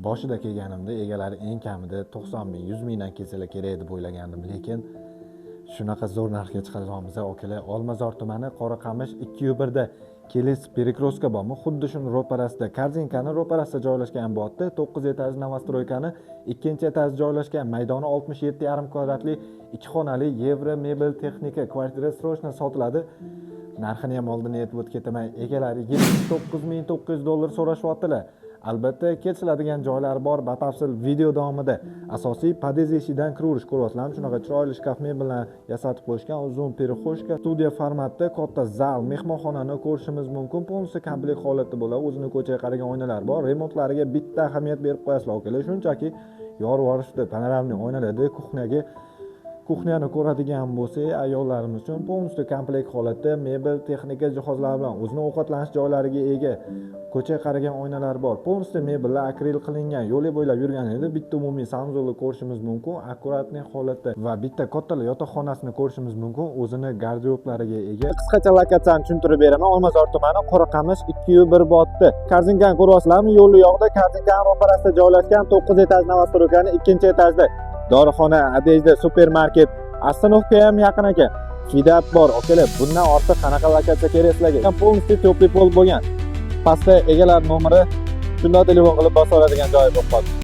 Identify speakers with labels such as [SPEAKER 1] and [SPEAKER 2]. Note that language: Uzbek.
[SPEAKER 1] boshida kelganimda egalari eng kamida 90 ming, 100 mingdan kelsalar kerak deb o'ylagandim, lekin shunaqa zo'r narxga chiqaryapmiz akalar. Olmazor tumani Qoraqamish 2-1 da kelis Perikroska bormi? Xuddi shuni ro'parasida, Korzinkani ro'parasida joylashgan bo'tda 9 etajli Novostroykani 2-etajda joylashgan, maydoni 67,5 kvadratli 2 xonali Yevro mebel texnika kvartira srochna sotiladi. Narxini ham oldin aytib o'tib ketaman. Egalari $79,900 so'rashyaptilar. Albatta kelishiladigan joylari bor. Batafsil video davomida asosiy podez eshigidan kiraverish ko'ryapsizlar. Shunaqa chiroyli shkaf mebelni yasatib qo'yishgan, uzun perixoshka, studiya formatda katta zal, mehmonxonani ko'rishimiz mumkin. Polisi komplekt holatda bo'ladi. O'zini ko'chaga qaragan oynalar bor. Remontlariga bitta ahamiyat berib qo'yasizlar akalar. Shunchaki yorvorishda panoramli oynalarda kuxnyani ko'radigan bo'lsak, ayollarimiz uchun polisi komplekt holatda mebel, texnika jihozlar bilan o'zini ovqatlanish joylariga ega. Ko'chaga qaragan oynalar bor. Polisi mebellar akril qilingan. Yo'l bo'ylab yurganingizda bitta umumiy sanzolni ko'rishimiz mumkin, akkuratniy holatda va bitta katta yotoqxonasini ko'rishimiz mumkin, o'zini garderoblariga ega. Qisqacha lokatsiyani tushuntirib beraman. Olmazor tumani Qoraqamish 2-1 botda. Korzinkani ko'ryapsizlarmi? Yo'l yoqda Korzinkani ro'parasida joylashgan 9 etajli Novostroykani 2-etajda dorixona, adejda supermarket, Astanovga ham yaqin ekan. Fidap bor, akalar. Bundan ortiq qanaqa lokatsiya kerak sizlarga? Polisi teplый pol bo'lgan. Pastda egalar nomeri, shunda telefon qilib bosa oladigan joy bo'lib qoldi.